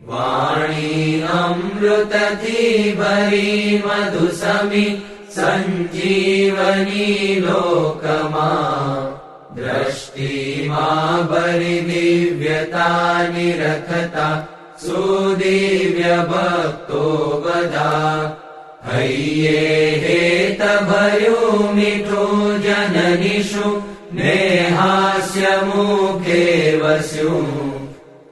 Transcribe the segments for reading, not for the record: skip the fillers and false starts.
વાણી અમૃતથી ભરી મધુસમી સંજીવની લોકમાં દ્રષ્ટિમાં ભરી દિવ્યતા નિરખતા સુદિવ્ય ભક્તો બધા હૈયે હેત ભર્યું મીઠું જનનીશું ને હાસ્ય મુખે વસ્યું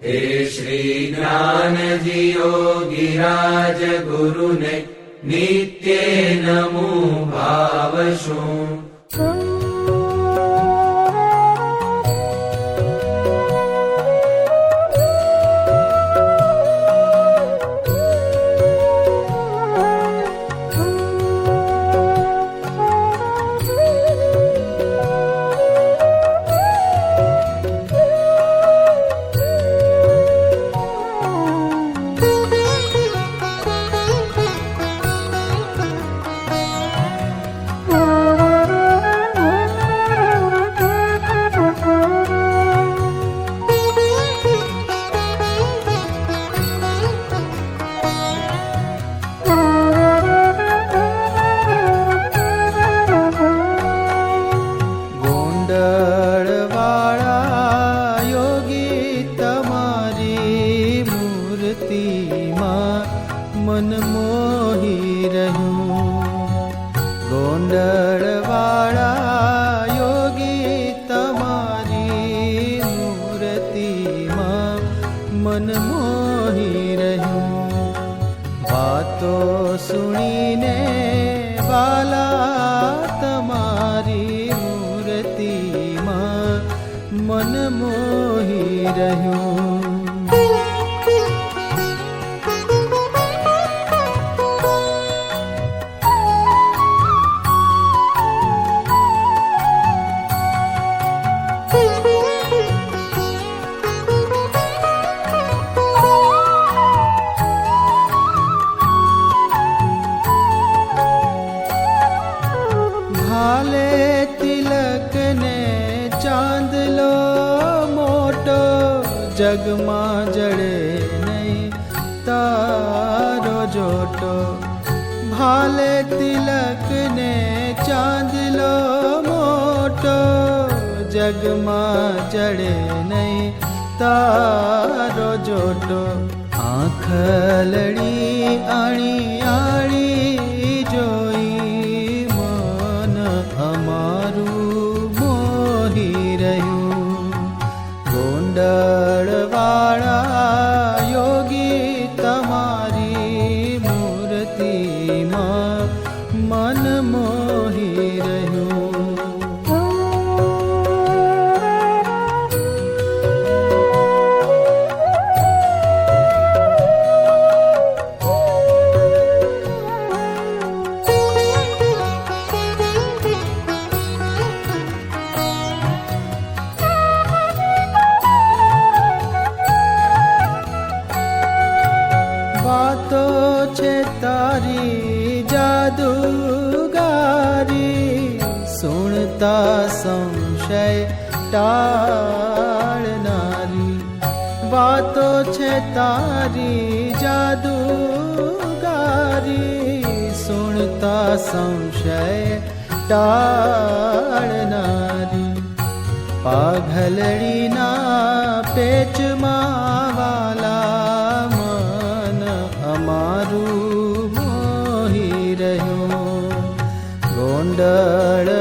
હે શ્રી જ્ઞાનજી યોગીરાજ ગુરુને નિત્ય નમો ભાવશું. મન મોહી રહ્યું. ગોંડળવાળા યોગી તમારી મૂર્તિમાં મન મોહી રહ્યું. વાતો સુણીને વાલા તમારી મૂર્તિમાં મન મોહી રહ્યું. ભાલે તિલક ને ચાંદલો મોટો જગમાં જડે નહીં તારો જોટો. ભાલે તિલક ને ચાંદલો મોટો જગમાં જડે નહીં તારો જોટો. આંખલડી આણી આણી જોઈ અમારું મોહી રહ્યું. ગોંડળવાળા યોગી તમારી મૂર્તિમાં મન મોહી રહ્યું. વાતો છે તારી જાદુગારી સુણતા સંશય ટાળનારી. વાતો છે તારી જાદુગારી સુણતા સંશય ટાળનારી. પાઘલડીના પેચમાં વાલા અમારું મોહી રહ્યું. ગોંડળવાળા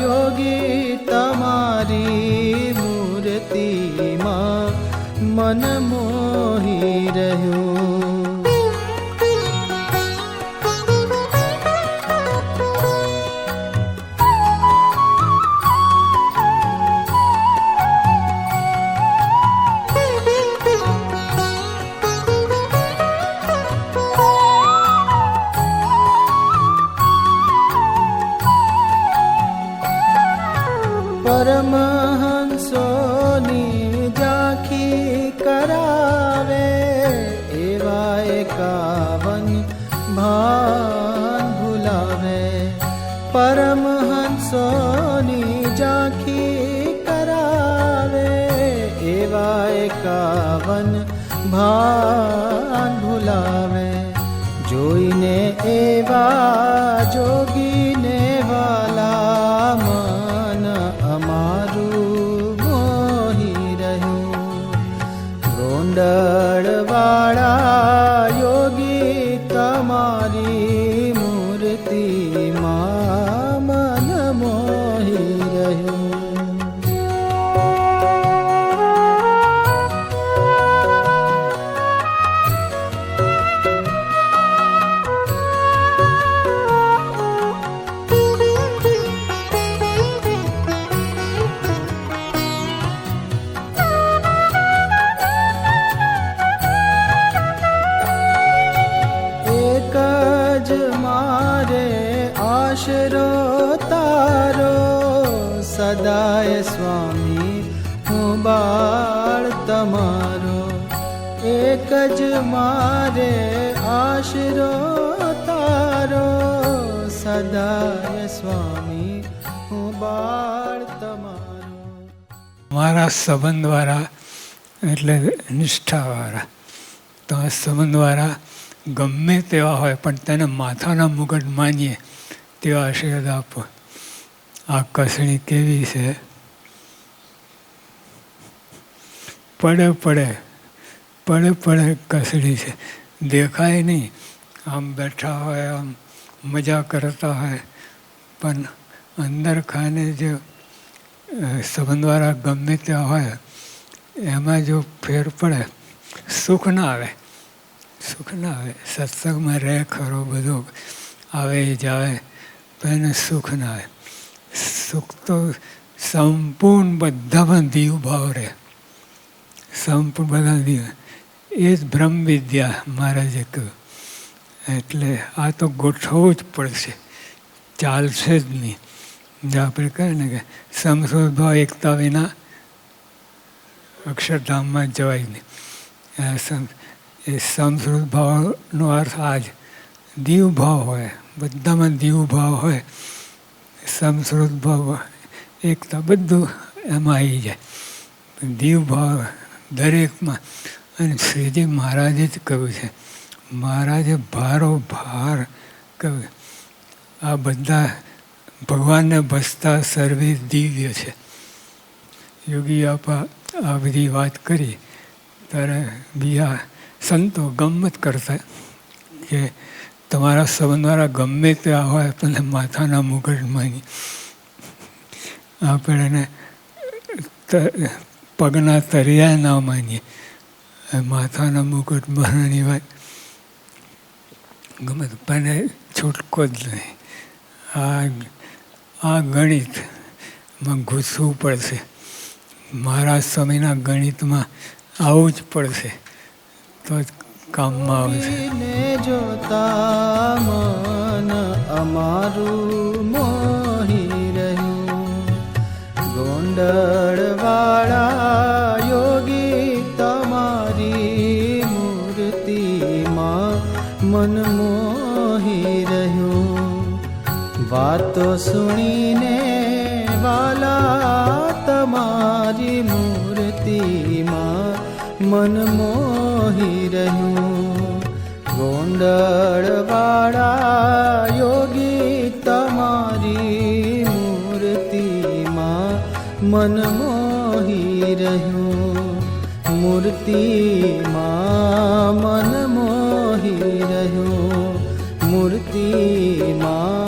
યોગી તમારી મૂર્તિમાં મન મોહી રહ્યું. પરમહંસોની ઝાંખી કરાવે ભાન ભૂલાવે. જોઈને એવા જોગીને વાલા મન અમારું મોહી રહ્યું. ગોંડળવાળા યોગી તમારી મૂર્તિમાં મન મોહી રહ્યું. આશરો તારો સદાય સ્વામી હું બાળ તમારો. એક જ મારે આશરો તારો સદાય સ્વામી હું બાળ તમારો. મારા સંબંધવાળા એટલે નિષ્ઠાવાળા. તો આ સંબંધવાળા ગમે તેવા હોય પણ તેને માથાના મુગટ માનીએ તેવા આશીર્વાદ આપો. આ કસણી કેવી છે, પડે પડે પડે પડે કસણી છે, દેખાય નહીં. આમ બેઠા હોય, આમ મજા કરતા હોય, પણ અંદર ખાને જે સંબંધવાળા ગમે ત્યાં હોય એમાં જો ફેર પડે સુખ ના આવે. સુખ ના આવે. સત્સંગમાં રહે ખરો, બધો આવે જાવે તો એને સુખ ના આવે. સુખ તો સંપૂર્ણ બધામાં દીવ ભાવ રહે. સંપૂર્ણ બધા દીવ. એ જ બ્રહ્મ વિદ્યા મહારાજે કહ્યું. એટલે આ તો ગોઠવવું જ પડશે, ચાલશે જ નહીં. જે આપણે કહે ને કે સમસ્વત ભાવ એકતા વિના અક્ષરધામમાં જવાય નહીં. એ સમસ્વત ભાવનો અર્થ આ જ દીવ ભાવ હોય, બધામાં દીવ ભાવ હોય. સમસ્વત ભાવ એકતા બધું એમાં આવી જાય. દીવ ભાવ દરેકમાં. અને શ્રીજી મહારાજે જ કહ્યું છે, મહારાજે ભારો ભાર કહ્યું. આ બધા ભગવાનને ભજતા સર્વે દિવ્ય છે. યોગી આપા આ બધી વાત કરી ત્યારે બીજા સંતો ગમ્મત કરતા કે તમારા સંબંધવાળા ગમે ત્યાં હોય પણ માથાના મુગટ માની આપણે એને પગના તરિયા ના માનીએ. માથાના મુગટ મારવાની વાત ગમે પણ છૂટકો જ નહીં. આ ગણિતમાં ઘૂસવું પડશે. મારા સમયના ગણિતમાં આવવું જ પડશે તો જ કામમાં આવશે. જોતા મન અમારું મોહી રહ્યું. ગોંડળવાળા યોગી તમારી મૂર્તિમાં મન મોહી રહ્યું. વાતો સુણીને વાલા તમારી મૂર્તિમાં મન મોહી રહ્યું. ગોંડળવાળા યોગી તમારી મૂર્તિમાં મન મોહી રહ્યું. મૂર્તિમાં મન મોહી રહ્યું. મૂર્તિમાં